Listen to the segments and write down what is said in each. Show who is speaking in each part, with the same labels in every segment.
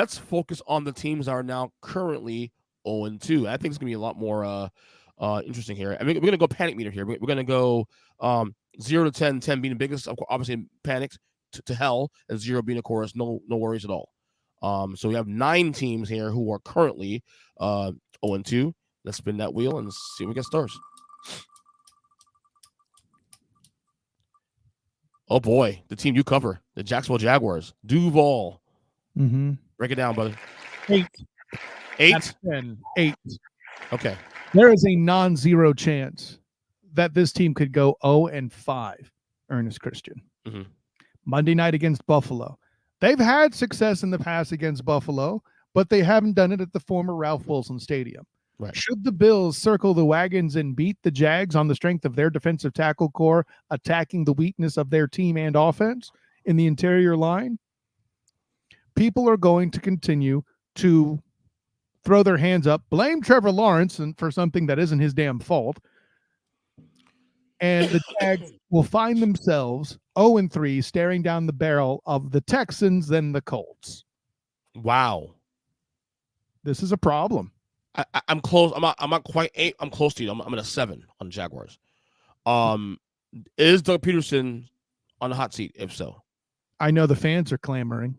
Speaker 1: let's focus on the teams that are now currently 0-2. I think it's gonna be a lot more interesting here. I mean, we're gonna go panic meter here. We're gonna go 0 to 10, 10 being the biggest, obviously panicked to hell, and 0 being, of course, no worries at all. So we have 9 teams here who are currently 0-2. Let's spin that wheel and see what gets stars. Oh boy, the team you cover, the Jacksonville Jaguars. Duval.
Speaker 2: Mm-hmm.
Speaker 1: Break it down, brother.
Speaker 2: 8.
Speaker 1: 8?
Speaker 2: 10. 8.
Speaker 1: Okay.
Speaker 2: There is a non-zero chance that this team could go 0-5, Ernest Christian.
Speaker 1: Mm-hmm.
Speaker 2: Monday night against Buffalo. They've had success in the past against Buffalo, but they haven't done it at the former Ralph Wilson Stadium.
Speaker 1: Right.
Speaker 2: Should the Bills circle the wagons and beat the Jags on the strength of their defensive tackle core, attacking the weakness of their team and offense in the interior line, people are going to continue to throw their hands up, blame Trevor Lawrence for something that isn't his damn fault, and the Jags will find themselves 0-3, staring down the barrel of the Texans, then the Colts.
Speaker 1: Wow.
Speaker 2: This is a problem.
Speaker 1: I'm close. I'm not quite 8. I'm close to you. I'm at a 7 on the Jaguars. Is Doug Peterson on the hot seat? If so,
Speaker 2: I know the fans are clamoring.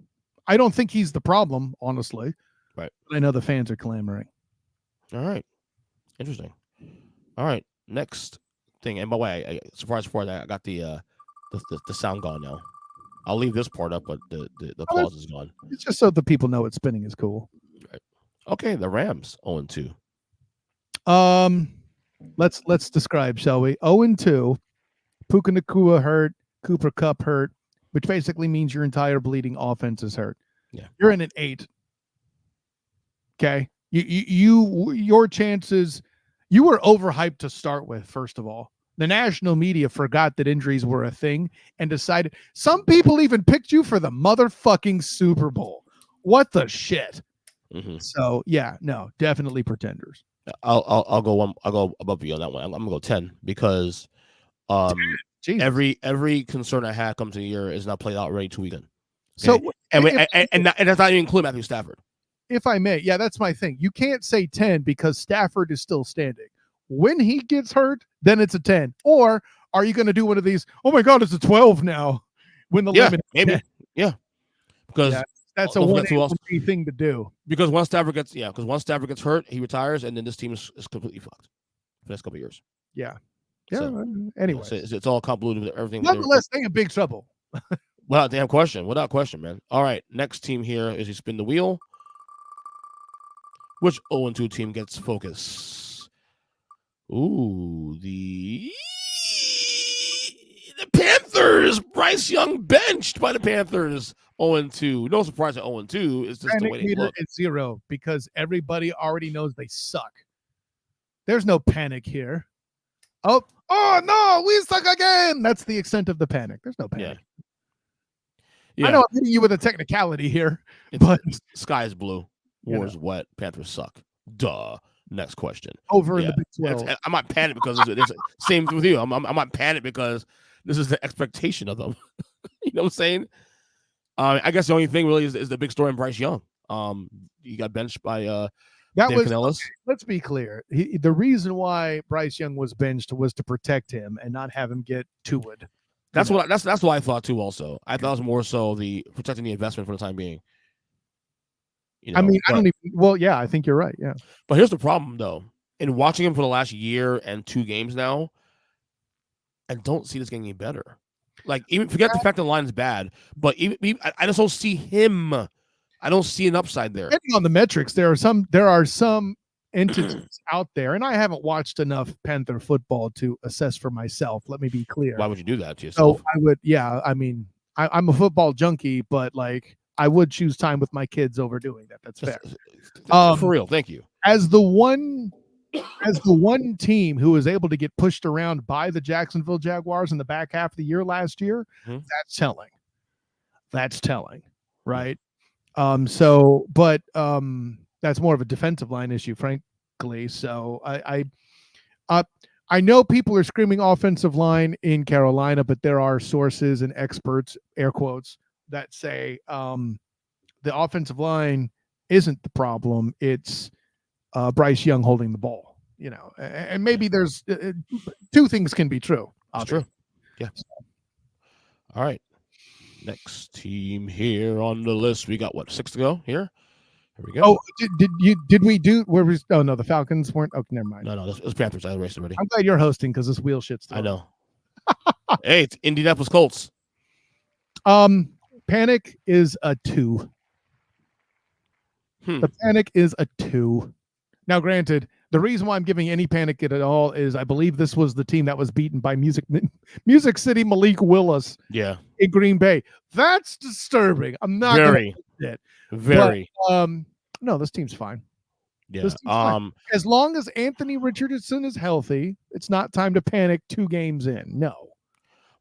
Speaker 2: I don't think he's the problem, honestly.
Speaker 1: Right.
Speaker 2: But I know the fans are clamoring.
Speaker 1: All right. Interesting. All right. Next thing. And by the way, surprise for that, I got the sound gone now. I'll leave this part up, but the applause is gone.
Speaker 2: It's just so the people know it's spinning is cool.
Speaker 1: Right. Okay, the Rams 0-2.
Speaker 2: Let's describe, shall we? 0-2. Puka Nacua hurt, Cooper Kupp hurt, which basically means your entire bleeding offense is hurt.
Speaker 1: Yeah.
Speaker 2: You're in an 8. Okay. Your chances, you were overhyped to start with, first of all. The national media forgot that injuries were a thing and decided. Some people even picked you for the motherfucking Super Bowl. What the shit?
Speaker 1: Mm-hmm.
Speaker 2: So yeah, no, definitely pretenders.
Speaker 1: I'll go above you on that one. I'm gonna go 10 because every concern I had come to the year is not played out already 2 weeks in. Okay?
Speaker 2: So
Speaker 1: and that's not even including Matthew Stafford.
Speaker 2: If I may, yeah, that's my thing. You can't say 10 because Stafford is still standing. When he gets hurt, then it's a 10. Or are you going to do one of these? Oh my God, it's a 12 now. When the limit,
Speaker 1: maybe, because
Speaker 2: that's a 1-A thing to do.
Speaker 1: Because once Stafford gets hurt, he retires, and then this team is completely fucked for the next couple of years.
Speaker 2: Yeah. So, anyway,
Speaker 1: it's all convoluted with everything.
Speaker 2: Nonetheless, they in big trouble.
Speaker 1: Without question, man. All right, next team here is you spin the wheel. Which 0-2 team gets focus? Ooh, the Panthers. Bryce Young benched by the Panthers. 0-2. No surprise at 0-2. It's just the way they look.
Speaker 2: It's 0 because everybody already knows they suck. There's no panic here. Oh no, we suck again. That's the extent of the panic. There's no panic. Yeah. I know I'm hitting you with a technicality here, but
Speaker 1: sky is blue. War is wet. Panthers suck. Duh. Next question.
Speaker 2: Over in the Big 12.
Speaker 1: I'm not panicked because it's same with you. I'm not panicked because this is the expectation of them. You know what I'm saying? I guess the only thing really is the big story in Bryce Young. He got benched by Dan Canellis.
Speaker 2: Let's be clear. The reason why Bryce Young was benched was to protect him and not have him get too-wood.
Speaker 1: That's what I thought too. Also, I thought it was more so the protecting the investment for the time being. You know,
Speaker 2: I think you're right. Yeah.
Speaker 1: But here's the problem, though. In watching him for the last year and 2 games now, I don't see this getting any better. Like, even forget the fact the line is bad, but even I just don't see him. I don't see an upside there.
Speaker 2: Depending on the metrics, there are some entities out there, and I haven't watched enough Panther football to assess for myself. Let me be clear.
Speaker 1: Why would you do that to yourself?
Speaker 2: So I would, I mean, I'm a football junkie, but like, I would choose time with my kids over doing that. That's fair.
Speaker 1: For real. Thank you.
Speaker 2: As the one team who was able to get pushed around by the Jacksonville Jaguars in the back half of the year last year, that's telling. That's telling, right? That's more of a defensive line issue, frankly. So I know people are screaming offensive line in Carolina, but there are sources and experts, air quotes, that say the offensive line isn't the problem. It's Bryce Young holding the ball, and maybe there's two things can be true.
Speaker 1: That's true. Yeah. All right. Next team here on the list. We got 6 to go here. Here we go.
Speaker 2: Oh, did we do where we? Oh no, the Falcons weren't. Oh, never mind.
Speaker 1: No, it's Panthers. I raced already.
Speaker 2: I'm glad you're hosting because this wheel shit's still.
Speaker 1: I know. Hey, it's Indianapolis Colts.
Speaker 2: Panic is a 2. The panic is a 2. Now, granted, the reason why I'm giving any panic at all is I believe this was the team that was beaten by Music City Malik Willis.
Speaker 1: Yeah.
Speaker 2: In Green Bay. That's disturbing. I'm not
Speaker 1: very,
Speaker 2: gonna
Speaker 1: very.
Speaker 2: But, no, this team's fine.
Speaker 1: Yeah.
Speaker 2: This team's fine. As long as Anthony Richardson is healthy, it's not time to panic 2 games in. No.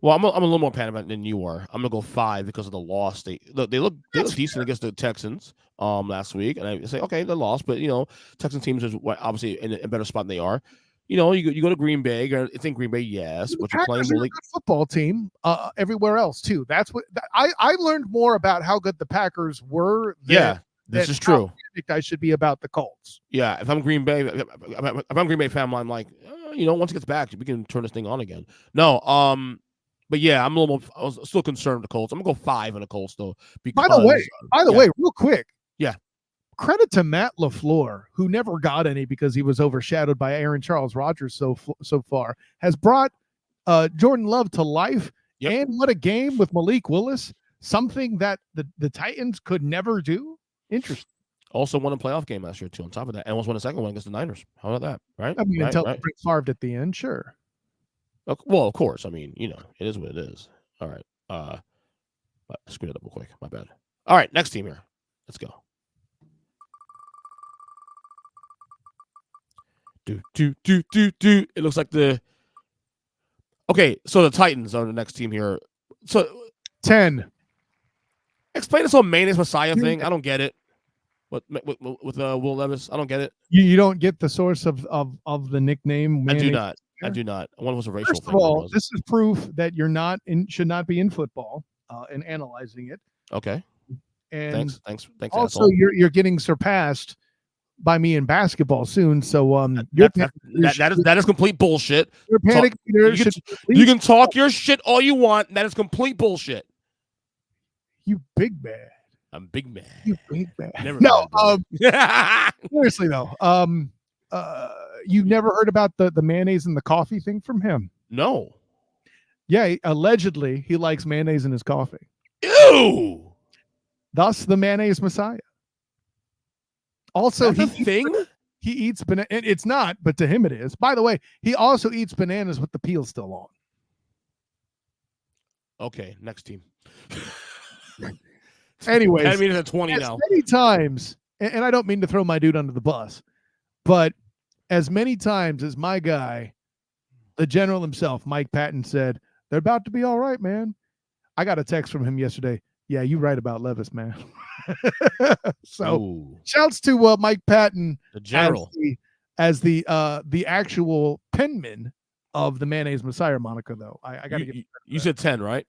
Speaker 1: Well, I'm a little more panicked than you are. I'm gonna go 5 because of the loss. They look decent against the Texans last week, and I say okay, they lost, but Texans teams is obviously in a better spot than they are. You go to Green Bay. It's in Green Bay, yes, but you're playing
Speaker 2: a good football team everywhere else too. That's what I learned more about how good the Packers were.
Speaker 1: This is true.
Speaker 2: I should be about the Colts.
Speaker 1: Yeah, if I'm Green Bay, if I'm Green Bay fan, I'm like, once it gets back, we can turn this thing on again. No, but yeah, I was still concerned with the Colts. I'm gonna go 5 on the Colts though. Because,
Speaker 2: by the way, real quick.
Speaker 1: Yeah.
Speaker 2: Credit to Matt LaFleur, who never got any because he was overshadowed by Aaron Charles Rodgers so far, has brought Jordan Love to life. Yep. And what a game with Malik Willis, something that the Titans could never do. Interesting.
Speaker 1: Also won a playoff game last year too. On top of that, and almost won a second one against the Niners. How about that? Right?
Speaker 2: I mean, until Brett Favre at the end, sure.
Speaker 1: Well, of course. I mean, it is what it is. All right. I screwed it up real quick. My bad. All right, next team here. Let's go. Do. It looks like Okay, so the Titans are the next team here. So
Speaker 2: 10.
Speaker 1: Explain this whole mayonnaise Messiah thing. I don't get it. With Will Levis, I don't get it.
Speaker 2: You don't get the source of the nickname.
Speaker 1: I do not. One was a racial
Speaker 2: thing.
Speaker 1: First
Speaker 2: of all, this is proof that you're should not be in football and analyzing it.
Speaker 1: Okay.
Speaker 2: And
Speaker 1: thanks.
Speaker 2: Also, you're getting surpassed by me in basketball soon. So
Speaker 1: that is complete bullshit.
Speaker 2: Your panic
Speaker 1: meter you can talk your shit all you want. That is complete bullshit.
Speaker 2: You big man.
Speaker 1: I'm big man.
Speaker 2: You big man.
Speaker 1: No,
Speaker 2: seriously though. You never heard about the mayonnaise and the coffee thing from him?
Speaker 1: No.
Speaker 2: Yeah, allegedly he likes mayonnaise in his coffee.
Speaker 1: Ew.
Speaker 2: Thus the mayonnaise Messiah. Also,
Speaker 1: he
Speaker 2: eats banana. It's not, but to him it is. By the way, he also eats bananas with the peel still on.
Speaker 1: Okay, next team.
Speaker 2: Anyways,
Speaker 1: I mean, it's a 20 now.
Speaker 2: Many times, and I don't mean to throw my dude under the bus, but as many times as my guy, the general himself, Mike Patton, said, they're about to be all right, man. I got a text from him yesterday. Yeah, you're right about Levis, man. So, shouts to Mike Patton,
Speaker 1: the general,
Speaker 2: as the actual penman of the mayonnaise Messiah moniker. Though I got to give
Speaker 1: you said 10, right?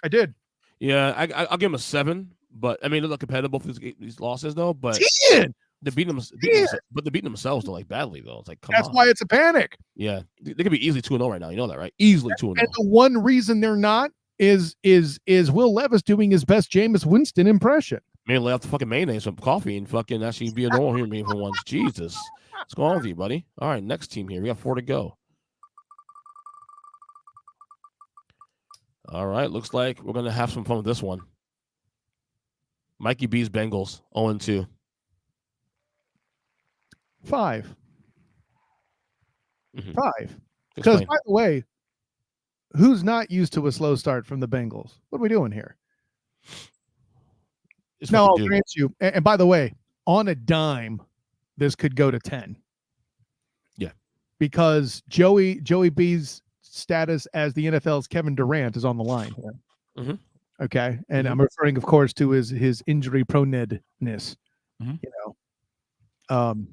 Speaker 2: I did.
Speaker 1: Yeah, I'll give him a 7. But I mean, they're not compatible for these losses though. But
Speaker 2: 10!
Speaker 1: They're beating themselves though, like badly though. It's like
Speaker 2: that's why it's a panic.
Speaker 1: Yeah, they could be easily 2-0 right now. You know that, right? Easily 2-0.
Speaker 2: And the one reason they're not is Will Levis doing his best Jameis Winston impression.
Speaker 1: Man, lay off the fucking mayonnaise, some coffee, and fucking actually be a normal human being for once. Jesus, what's going on with you, buddy? All right, next team here. We got 4 to go. All right, looks like we're gonna have some fun with this one. Mikey B's Bengals 0-2.
Speaker 2: 5.
Speaker 1: Mm-hmm.
Speaker 2: 5. Because by the way, who's not used to a slow start from the Bengals? What are we doing here? No, I'll grant you. And by the way, on a dime, this could go to 10.
Speaker 1: Yeah.
Speaker 2: Because Joey B's status as the NFL's Kevin Durant is on the line here.
Speaker 1: Mm-hmm.
Speaker 2: Okay. And I'm referring, of course, to his injury proneness.
Speaker 1: Mm-hmm.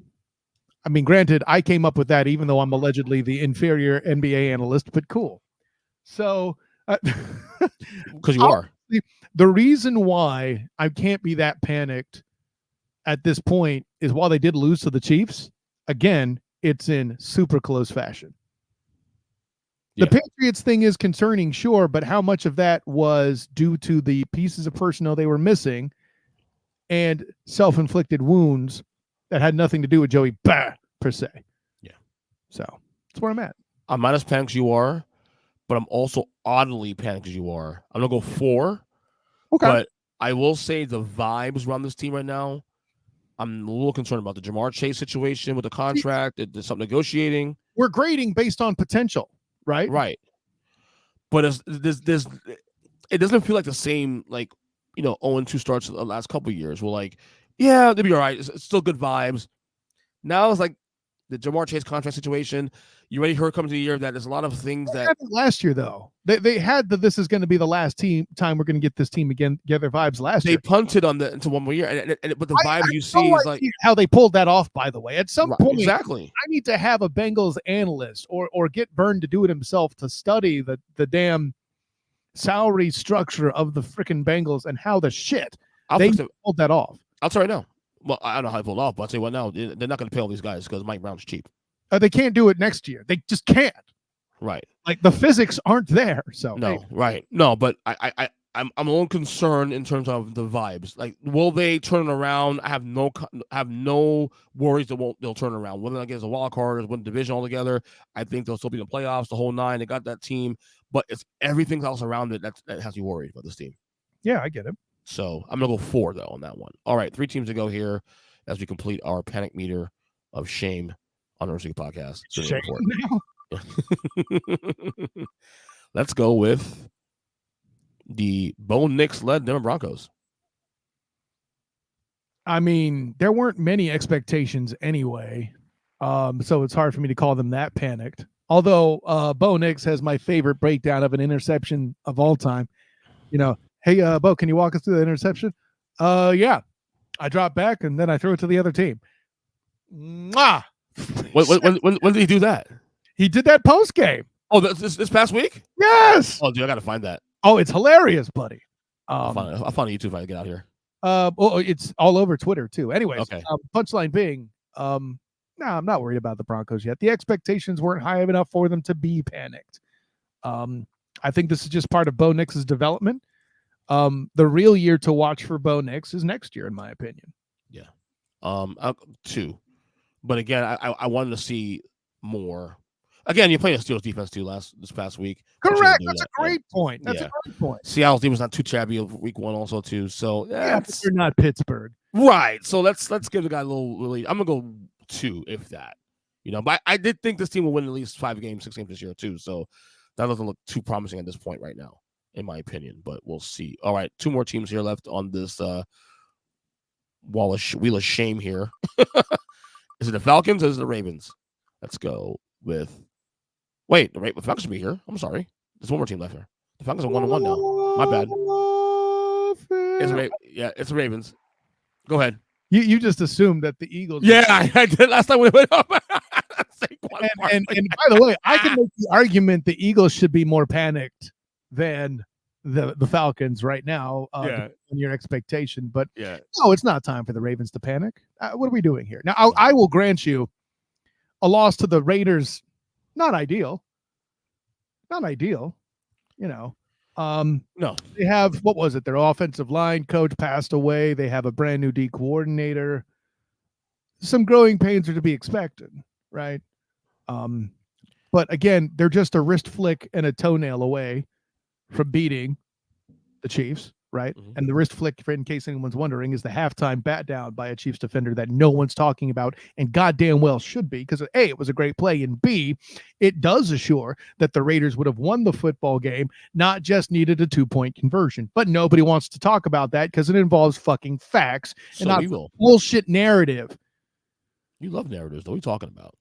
Speaker 2: I mean, granted, I came up with that, even though I'm allegedly the inferior NBA analyst, but cool. So,
Speaker 1: because you are.
Speaker 2: The reason why I can't be that panicked at this point is while they did lose to the Chiefs, again, it's in super close fashion. The
Speaker 1: Yeah.
Speaker 2: Patriots thing is concerning, sure, but how much of that was due to the pieces of personnel they were missing and self-inflicted wounds that had nothing to do with Joey per se?
Speaker 1: Yeah.
Speaker 2: So that's where I'm at.
Speaker 1: I'm not as panicked as you are, but I'm also oddly panicked as you are. I'm gonna go 4,
Speaker 2: Okay.
Speaker 1: but I will say the vibes around this team right now. I'm a little concerned about the Jamar Chase situation with the
Speaker 2: See,
Speaker 1: contract. There's some negotiating,
Speaker 2: we're grading based on potential, right?
Speaker 1: right? But it doesn't feel like the same 0-2 starts the last couple of years. We're like, yeah, they'll be all right. It's still good vibes. Now it's like the Jamar Chase contract situation. You already heard coming to the year that there's a lot of things
Speaker 2: They
Speaker 1: that
Speaker 2: had it last year, though. They had that this is going to be the last time we're going to get this team again together vibes last
Speaker 1: they
Speaker 2: year.
Speaker 1: punted on the into one more year, but the
Speaker 2: I
Speaker 1: vibes
Speaker 2: have
Speaker 1: you
Speaker 2: no
Speaker 1: see is like
Speaker 2: idea how they pulled that off, by the way. At some
Speaker 1: right,
Speaker 2: point,
Speaker 1: exactly.
Speaker 2: I need to have a Bengals analyst or get Byrne to do it himself to study the damn salary structure of the freaking Bengals and how the shit
Speaker 1: I'll
Speaker 2: they
Speaker 1: fix it.
Speaker 2: pulled that off.
Speaker 1: I'll tell you right now. Well, I don't know how they pulled it off, but I'll tell you what now. They're not going to pay all these guys because Mike Brown's cheap.
Speaker 2: They can't do it next year. They just can't.
Speaker 1: Right.
Speaker 2: Like the physics aren't there. So
Speaker 1: No,
Speaker 2: hey,
Speaker 1: right. No, but I'm a little concerned in terms of the vibes. Like, will they turn it around? I have no worries that they'll turn it around. Whether that gets a wild card or win the division altogether, I think they'll still be in the playoffs, the whole 9. They got that team, but it's everything else around it that has you worried about this team.
Speaker 2: yeah, I get it.
Speaker 1: So I'm gonna go 4 though on that one. All right, 3 teams to go here as we complete our panic meter of shame on the Earnestly podcast.
Speaker 2: Shame now.
Speaker 1: Let's go with the Bo Nix led Denver Broncos.
Speaker 2: I mean, there weren't many expectations anyway, so it's hard for me to call them that panicked. Although Bo Nix has my favorite breakdown of an interception of all time. Hey, Bo, can you walk us through the interception? Yeah. I drop back and then I throw it to the other team. Mwah!
Speaker 1: When did he do that?
Speaker 2: He did that post game.
Speaker 1: Oh, this past week?
Speaker 2: Yes.
Speaker 1: Oh, dude, I gotta find that.
Speaker 2: Oh, it's hilarious, buddy.
Speaker 1: I'll find YouTube if I get out here.
Speaker 2: It's all over Twitter too. Anyways,
Speaker 1: Okay.
Speaker 2: Punchline being, no, I'm not worried about the Broncos yet. The expectations weren't high enough for them to be panicked. I think this is just part of Bo Nix's development. The real year to watch for Bo Nix is next year, in my opinion.
Speaker 1: Yeah. 2. But again, I wanted to see more. Again, you're playing a Steelers defense too this past week.
Speaker 2: Correct. That's a great point. That's a great point.
Speaker 1: Seattle's defense not too shabby week 1 also too. So
Speaker 2: yeah, but you're not Pittsburgh.
Speaker 1: Right. So let's give the guy a little really. I'm gonna go 2 if that. But I did think this team will win at least 5 games, 6 games this year too. So that doesn't look too promising at this point right now, in my opinion. But we'll see. All right, 2 more teams here left on this wheel of shame here. Is it the Falcons or is it the Ravens? Let's go with. Wait, the Falcons should be here. I'm sorry. There's one more team left here. The Falcons are 1-1 now. My bad. It's the Ravens. Go ahead.
Speaker 2: You just assumed that the Eagles.
Speaker 1: Yeah, I did last time we went up.
Speaker 2: And by the way, I can make the argument the Eagles should be more panicked than the Falcons right now. On your expectation, but no, it's not time for the Ravens to panic. What are we doing here? Now, I will grant you a loss to the Raiders. Not ideal. No. They have, what was it? Their offensive line coach passed away. They have a brand new D coordinator. Some growing pains are to be expected, right? But again, they're just a wrist flick and a toenail away from beating the Chiefs, right? Mm-hmm. And the wrist flick, in case anyone's wondering, is the halftime bat down by a Chiefs defender that no one's talking about, and goddamn well should be, because A, it was a great play, and B, it does assure that the Raiders would have won the football game, not just needed a 2-point conversion. But nobody wants to talk about that because it involves fucking facts and not bullshit narrative.
Speaker 1: You love narratives, though. What are you talking about?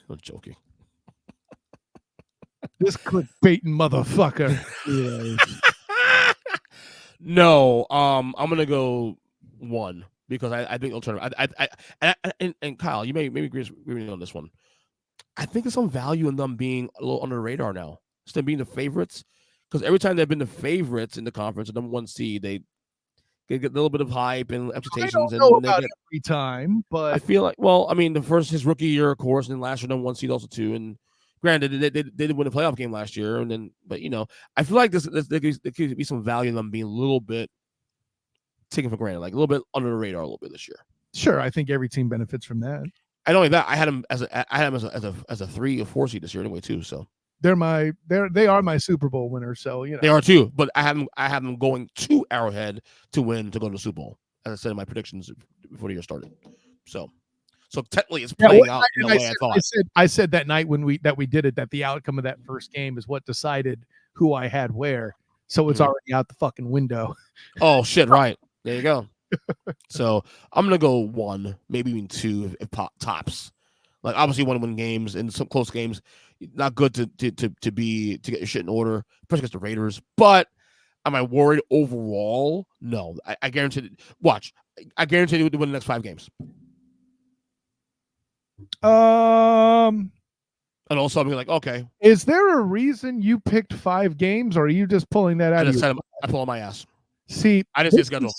Speaker 1: I'm joking.
Speaker 2: This clickbaiting motherfucker.
Speaker 1: No, I'm gonna go 1 because I think they'll turn around. And Kyle, you may agree with me on this one. I think there's some value in them being a little under the radar now. Instead of being the favorites, because every time they've been the favorites in the conference, the number one seed, they get a little bit of hype and
Speaker 2: I
Speaker 1: expectations,
Speaker 2: don't know
Speaker 1: and they
Speaker 2: about
Speaker 1: get.
Speaker 2: every time,
Speaker 1: I
Speaker 2: but
Speaker 1: feel like, well, I mean, his rookie year, of course, and then last year number one seed also too. And granted, they did win a playoff game last year, and then but I feel like there could be some value in them being a little bit taken for granted, like a little bit under the radar a little bit this year.
Speaker 2: sure, I think every team benefits from that.
Speaker 1: And only that, I had him as a 3 or 4 seed this year anyway too. So
Speaker 2: They are my Super Bowl winners. So
Speaker 1: they are too. But I have them going to Arrowhead to go to the Super Bowl, as I said in my predictions before the year started. So technically, it's playing out in the way I thought.
Speaker 2: I said that night when we did it that the outcome of that first game is what decided who I had where. So it's already out the fucking window.
Speaker 1: Oh shit! Right there you go. So I'm gonna go 1, maybe even 2 if tops. Like obviously, want to win games and some close games. Not good to get your shit in order, especially against the Raiders. But am I worried overall? No, I guarantee. Watch, I guarantee you to win the next 5 games. And also, I'm like, okay.
Speaker 2: Is there a reason you picked 5 games, or are you just pulling that out of your?
Speaker 1: I pull on my ass.
Speaker 2: See,
Speaker 1: I didn't see the schedule.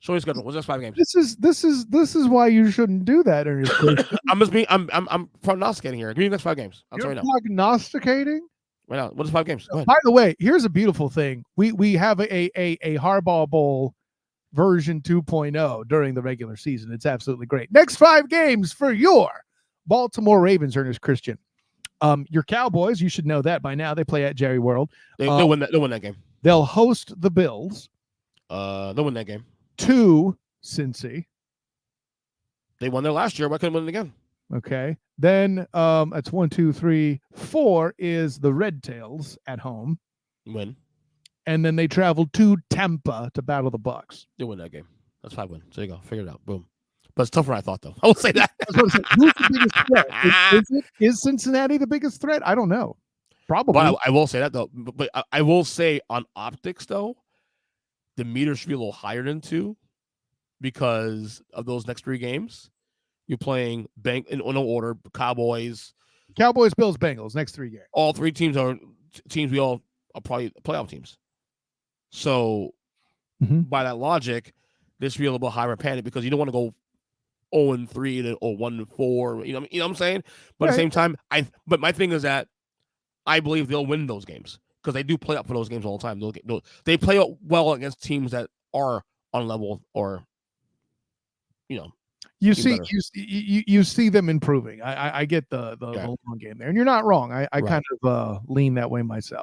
Speaker 1: Show me the schedule. What's the next 5 games?
Speaker 2: This is why you shouldn't do that, Ernest.
Speaker 1: I'm prognosticating here. Give me the next 5 games. I'll tell you right now.
Speaker 2: Prognosticating?
Speaker 1: Right now. What is 5 games? Go ahead.
Speaker 2: By the way, here's a beautiful thing. We have a Harbaugh Bowl version 2.0 during the regular season. It's absolutely great. Next 5 games for your Baltimore Ravens, Ernest Christian. Your Cowboys, you should know that by now. They play at Jerry World.
Speaker 1: They'll win that game.
Speaker 2: They'll host the Bills.
Speaker 1: They'll win that game.
Speaker 2: To Cincy.
Speaker 1: They won there last year. Why couldn't win it again?
Speaker 2: Okay. Then that's 1, 2, 3, 4 is the Red Tails at home.
Speaker 1: Win.
Speaker 2: And then they travel to Tampa to battle the Bucks.
Speaker 1: They win that game. That's 5 wins. There you go. Figure it out. Boom. But it's tougher than I thought, though. I will say that.
Speaker 2: Who's the biggest threat? Is Cincinnati the biggest threat? I don't know. Probably.
Speaker 1: But I will say that, though. But I will say on optics, though, the meter should be a little higher than 2 because of those next 3 games. You're playing in no order. Cowboys,
Speaker 2: Bills, Bengals. Next 3 games.
Speaker 1: All 3 teams are teams we all are probably playoff teams. So by that logic, this should be a little bit higher panic because you don't want to go 0-3 or 1-4. You know what I'm saying? But at the same time, but my thing is that I believe they'll win those games because they do play up for those games all the time. They play well against teams that are on level or
Speaker 2: you see them improving. I get the long game there, and you're not wrong. I kind of lean that way myself.